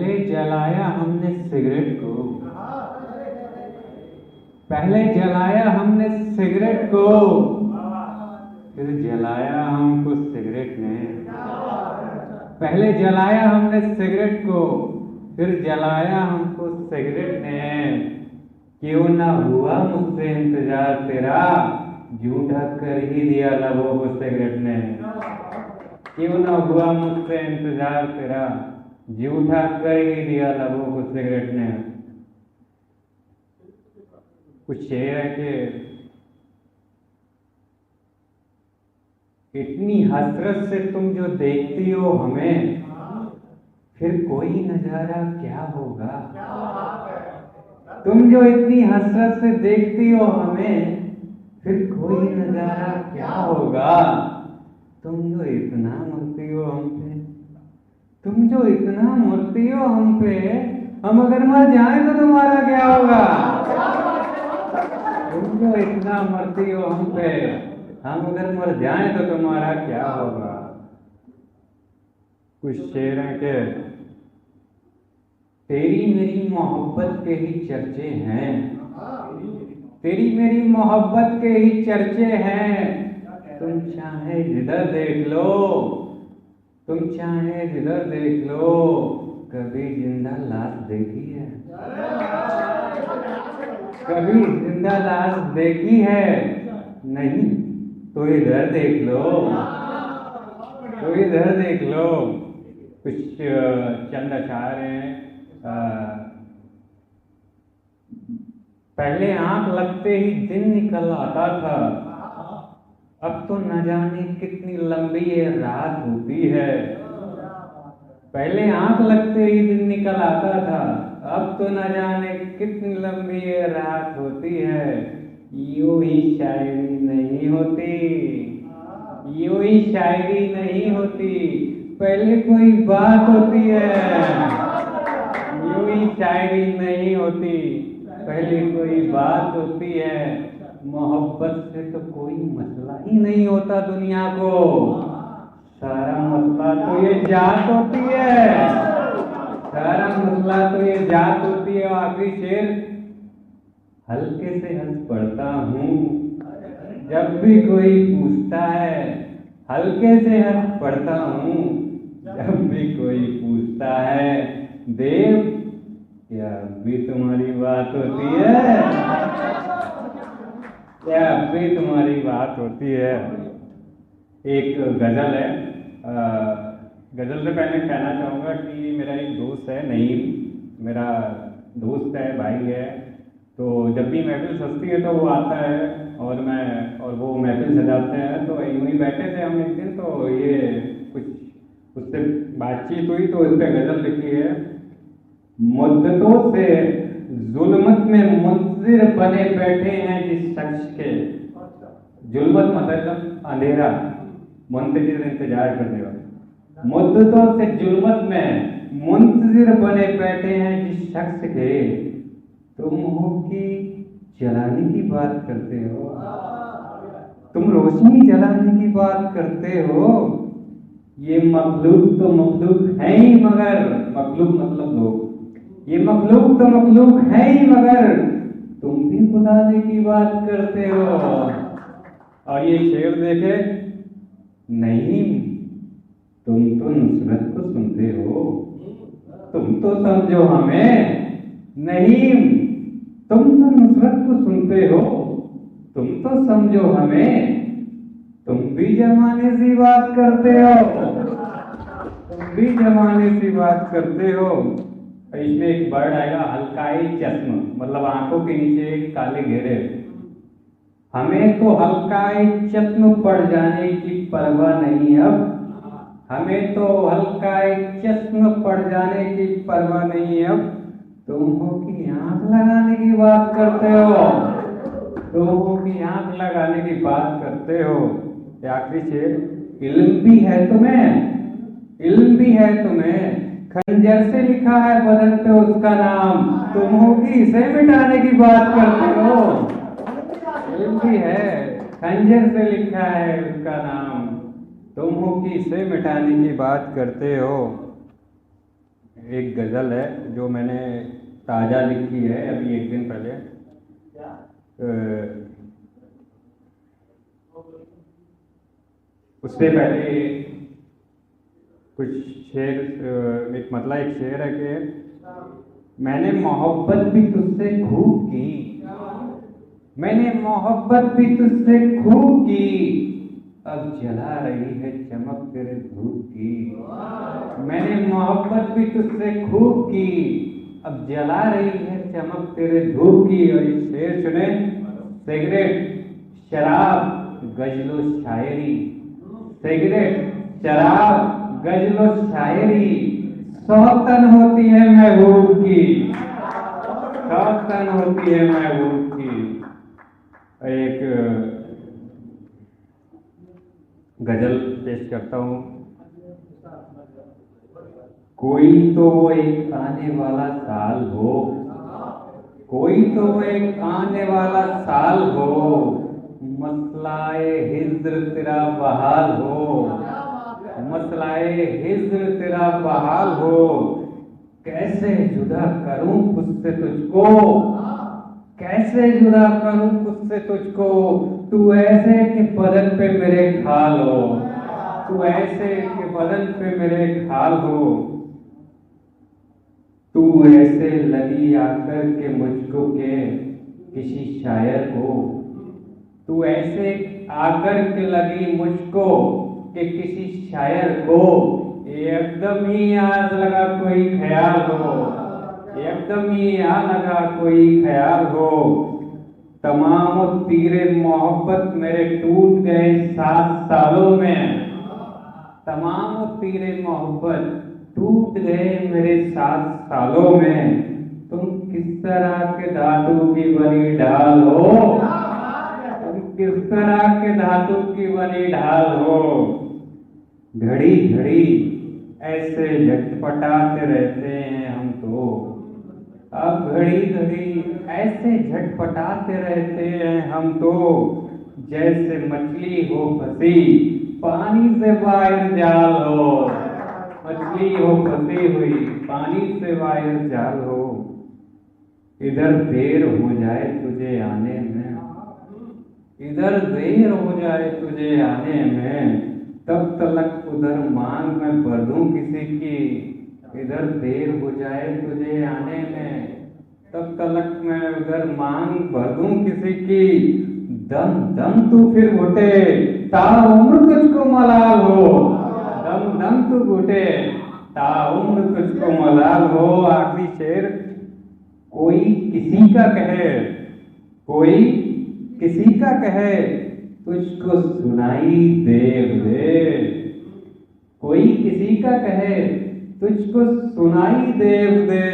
पहले जलाया हमने सिगरेट को, पहले जलाया हमने सिगरेट को, फिर जलाया हमको सिगरेट ने। पहले जलाया हमने सिगरेट को, फिर जलाया हमको सिगरेट ने। क्यों ना हुआ मुझसे इंतजार तेरा, झूठा कर ही दिया लबों को सिगरेट ने। क्यों ना हुआ मुझसे इंतजार तेरा, झूठा कर ही दिया लबों को सिगरेट ने। कुछ शेर है कि इतनी हसरत से तुम जो देखती हो हमें, फिर कोई नजारा क्या होगा। तुम जो इतनी हसरत से देखती हो हमें, फिर कोई नजारा क्या होगा। तुम जो इतना मरती हो हम पे, तुम जो इतना मरती हो हम पे, हम अगर मर जाए तो तुम्हारा क्या होगा। तुम जो इतना मरती हो हम पे, हम अगर मर जाए तो तुम्हारा क्या होगा। कुछ शेर हैं के तेरी मेरी मोहब्बत के ही चर्चे हैं, तेरी मेरी मोहब्बत के ही चर्चे हैं। तुम चाहे जिधर देख लो, तुम चाहे जिधर देख लो, कभी जिंदा लाश देखी है, कभी जिंदा लाश देखी है। नहीं तो इधर देख लो, तो इधर देख लो। कुछ चंद अशार हैं। पहले आंख लगते ही दिन निकल आता था, अब तो न जाने कितनी लंबी ये रात होती है। पहले आंख लगते ही दिन निकल आता था, अब तो न जाने कितनी लंबी ये रात होती है। यूं ही शायरी नहीं होती, यूं ही शायरी नहीं होती, पहले कोई बात होती है। यूं ही शायरी नहीं होती, पहले कोई बात होती है। मोहब्बत से तो कोई मसला ही नहीं होता दुनिया को, सारा मसला तो ये जात होती है, सारा मसला तो ये जात होती है। आखिरी शेर, हल्के से हंस पड़ता हूँ जब भी कोई पूछता है, हल्के से हंस पड़ता हूँ जब भी कोई पूछता है। देव क्या भी तुम्हारी बात होती है, क्या भी तुम्हारी बात होती है। एक गजल है, गजल से पहले कहना चाहूँगा कि मेरा एक दोस्त है नईम, मेरा दोस्त है, भाई है। तो जब भी महफिल सजती है तो वो आता है और वो महफिल सजाते हैं। तो यूं ही बैठे थे हम एक दिन, तो ये कुछ उससे बातचीत हुई तो इस पर गजल लिखी है। मुद्दतों से जुल्मत में मुंतजिर बने बैठे हैं जिस शख्स के, जुल्मत मतलब अंधेरा, मुंतजिर इंतजार करने वाला। मुद्दतों से जुल्मत में मुंतजिर बने बैठे हैं जिस शख्स के, तुम हो कि जलाने की बात करते हो, तुम रोशनी जलाने की बात करते हो। ये मखलूक तो मखलूक है ही मगर, मखलूक मतलब लोग, ये मखलूक तो मखलूक है ही मगर तुम भी खुदाने की बात करते हो। और ये शेर देखे, नहीं तुम तो नुसरत को सुनते हो, तुम तो समझो हमें। नहीं तुम तो नुसरत को सुनते हो, तुम तो समझो हमें। तुम भी जमाने से बात करते हो, तुम भी जमाने से बात करते हो। इसमें एक वर्ड आएगा हल्काई चश्म, मतलब आंखों के नीचे काले घेरे। हमें तो हल्काई चश्म पड़ जाने की परवाह नहीं अब, हमें तो हल्काई चश्म पड़ जाने की परवाह नहीं अब। तुम हो कि आंख लगाने की बात करते हो, तुम हो कि आंख लगाने की बात करते हो। आखिरी शेर, इल्म भी है तुम्हें, इल्म भी है तुम्हें, खंजर से लिखा है बदन पे उसका नाम, तुम हो कि इसे मिटाने की बात करते हो। इल्म भी है, खंजर से लिखा है उसका नाम, तुम हो कि इसे मिटाने की बात करते हो। एक गज़ल है जो मैंने ताज़ा लिखी है अभी एक दिन पहले। उससे पहले कुछ शेर, एक मतलब एक शेर है कि मैंने मोहब्बत भी तुझसे खूब की, मैंने मोहब्बत भी तुझसे खूब की, अब जला रही है चमक तेरे धूप की। मैंने मोहब्बत भी तुझसे खूब की, अब जला रही है चमक तेरे धूप की। और ये शेर सुने, सिगरेट शराब गजलो शायरी, सिगरेट शराब गजलो शायरी, सौतन होती है महबूब की, सौतन होती है महबूब की। एक गजल पेश करता हूँ। कोई तो वो एक आने वाला साल हो, कोई तो वो एक आने वाला साल हो, मसलाए हिज्र तेरा बहाल हो, मसलाए हिज्र तेरा बहाल हो। कैसे जुदा करूं खुद से तुझको, कैसे जुदा करूं खुद से तुझको, तू ऐसे कि बदन पे मेरे खाल हो, तू ऐसे कि बदन पे मेरे खाल हो। तू ऐसे लगी आकर के मुझको के किसी शायर को, तू ऐसे आकर के लगी मुझको कि किसी शायर को। एकदम ही याद लगा कोई ख्याल हो, एकदम ही याद लगा कोई ख्याल हो। तमाम तीरे मोहब्बत मेरे टूट गए 7 सालों में, तमाम तीरे मोहब्बत टूट गए मेरे 7 सालों में। तुम किस तरह के धातु की बनी ढाल हो, तुम किस तरह के धातु की बनी ढाल हो। घड़ी घड़ी ऐसे झटपटाते रहते हैं हम तो, अब घड़ी घड़ी ऐसे झटपटाते रहते हैं हम तो, जैसे मछली हो फंसी पानी से बाहर जाल हो, मछली हो फंसी हुई पानी से बाहर जाल हो। इधर देर हो जाए तुझे आने में, इधर देर हो जाए तुझे आने में, तब तलक उधर मांग मैं भर दूं किसी की। इधर देर हो जाए तुझे आने में, तब तलक मैं उधर मांग भर दूं किसी की। दम दम तू फिर घुटे ताउम्र तुझको मलाल हो, दम दम तू घुटे ताउम्र तुझको मलाल हो। आखिरी शेर, कोई किसी का कहे, कोई किसी का कहे तुझको सुनाई देव दे, कोई किसी का कहे तुझको सुनाई देव दे।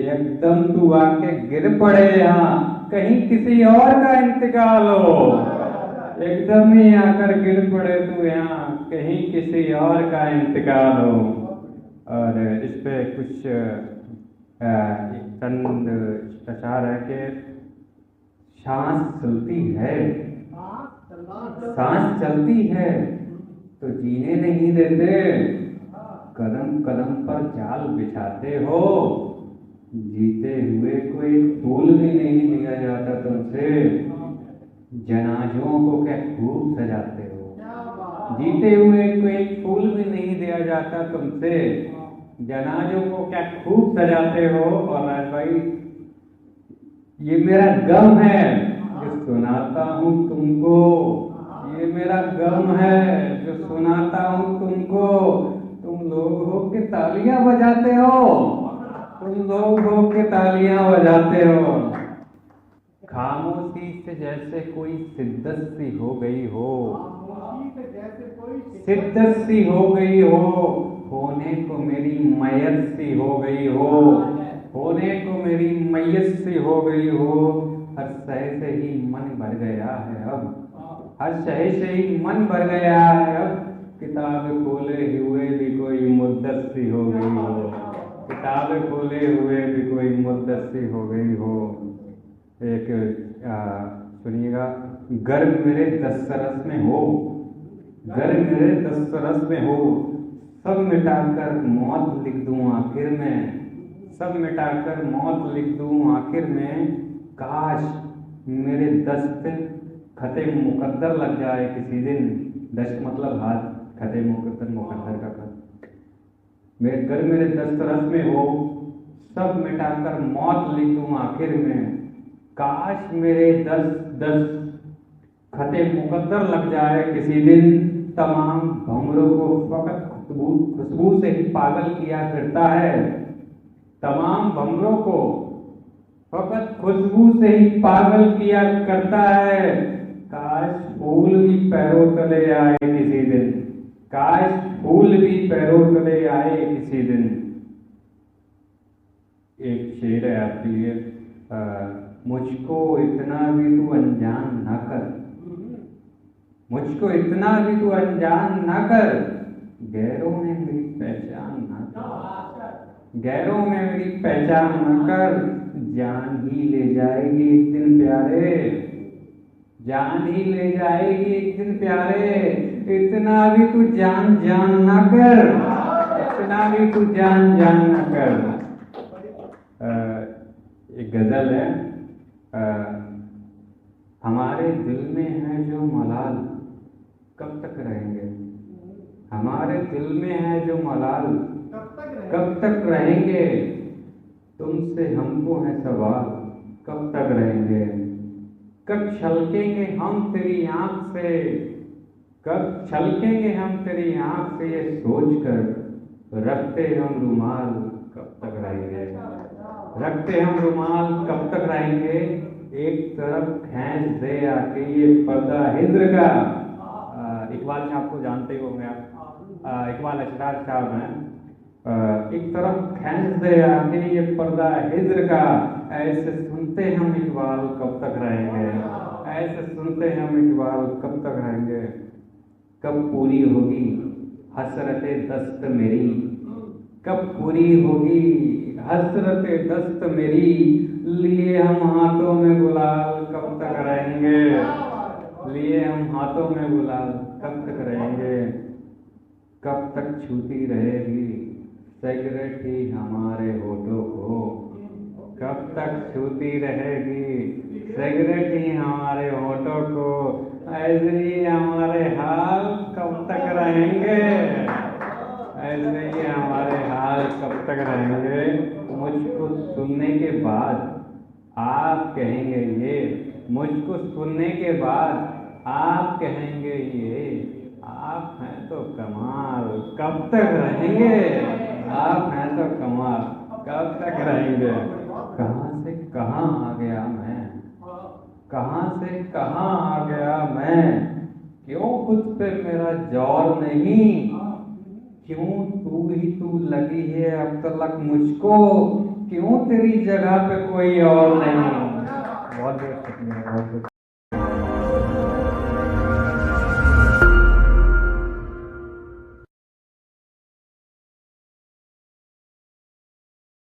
एकदम तू आके गिर पड़े यहाँ कहीं किसी और का इंतकाल हो, एकदम ही आकर गिर पड़े तू यहाँ कहीं किसी और का इंतकाल हो। और इस पे कुछ चंद अशार है कि सांस चलती है, सांस चलती है तो जीने नहीं देते, कदम कदम पर जाल बिछाते हो, जीते हुए कोई फूल भी नहीं लिया जाता तुमसे, जनाजों को क्या खूब सजाते हो। जीते हुए कोई फूल भी नहीं दिया जाता तुमसे, जनाजों को क्या खूब सजाते हो। और राज भाई, ये मेरा गम है जो सुनाता हूँ तुमको, ये मेरा गम है जो सुनाता हूँ तुमको। तुम लोग हो के तालियां बजाते हो, तुम लोग हो के तालियां बजाते हो। खामोशी से जैसे कोई शिद्दत सी हो गई हो, शिद्दत सी हो गई हो, होने को मेरी मैयत सी हो गई हो, होने को मेरी मैयत सी हो गई हो। हर शय से ही मन भर गया है अब, हर शय से ही मन भर गया है अब, किताब खोले हुए भी कोई मुद्दत सी हो गई हो, किताब खोले हुए भी कोई मुद्दत सी हो गई हो। एक सुनिएगा, गर्म मेरे 10 सरस में हो, गर्म मेरे 10 सरस में हो, सब मिटाकर मौत लिख दूं आखिर में, सब मिटाकर मौत लिख दूं आखिर में। काश मेरे दस्त खते मुकद्दर लग जाए किसी दिन। दस्त मतलब हाथ, खते मुकद्दर मुकद्दर का खत। मेरे दस्त रस में हो, सब मिटाकर मौत लिख दूं आखिर में। काश मेरे दस्त खते मुकद्दर लग जाए किसी दिन। तमाम भंवरों को फकत खुशबू से ही पागल किया करता है। तमाम भंवरों को फकत खुशबू से ही पागल किया करता है। काश फूल भी पैरों तले आए किसी दिन, काश फूल भी पैरों तले आए किसी दिन। एक शेर है आपके लिए, मुझको इतना भी तू अनजान ना कर, मुझको इतना भी तू अनजान ना कर। गैरों में मेरी पहचान ना कर, गैरों में मेरी पहचान न कर। जान ही ले जाएगी एक दिन प्यारे, जान ही ले जाएगी एक दिन प्यारे। इतना भी तू जान जान ना कर, इतना भी तू जान जान ना कर। एक गजल है, हमारे दिल में है जो मलाल कब तक रहेंगे, हमारे दिल में है जो मलाल कब तक रहेंगे। तुमसे हमको है सवाल कब तक रहेंगे। कब छलकेंगे हम तेरी आंख से, कब छलकेंगे हम तेरी आंख से। ये सोच कर रखते हम रुमाल कब तक रहेंगे, रखते हम रुमाल कब तक रहेंगे। एक तरफ खींच दे आके ये पर्दा हिज्र का। इकबाल साहब को जानते होंगे आप, इकबाल अशरार साहब हैं। एक तरफ खींच दे आके ये पर्दा हिज्र का। ऐसे सुनते हम इकबाल कब तक रहेंगे, ऐसे सुनते हम इकबाल कब तक रहेंगे। कब पूरी होगी हसरत दस्त मेरी, कब पूरी होगी हसरत दस्त मेरी। लिए हम हाथों में गुलाल कब तक रहेंगे, लिए हम हाथों में गुलाल कब तक रहेंगे। कब तक छूती रहेगी सिगरेट ही हमारे होठों को, कब तक छूती रहेगी सिगरेट ही हमारे होठों को। ऐसे ही हमारे हाल कब तक रहेंगे, ऐसे ही हमारे हाल कब तक रहेंगे। मुझको सुनने के बाद आप कहेंगे ये, मुझको सुनने के बाद आप कहेंगे ये। आप हैं तो कमाल कब तक रहेंगे, आप हैं तो कमाल कब तक रहेंगे। कहाँ से कहाँ आ गया मैं, कहाँ से कहाँ आ गया मैं। क्यों खुद पे मेरा जोर नहीं, क्यों तू ही तू लगी है अब तक मुझको। क्यों तेरी जगह पे कोई और नहीं। बहुत बहुत शुक्रिया, बहुत बहुत।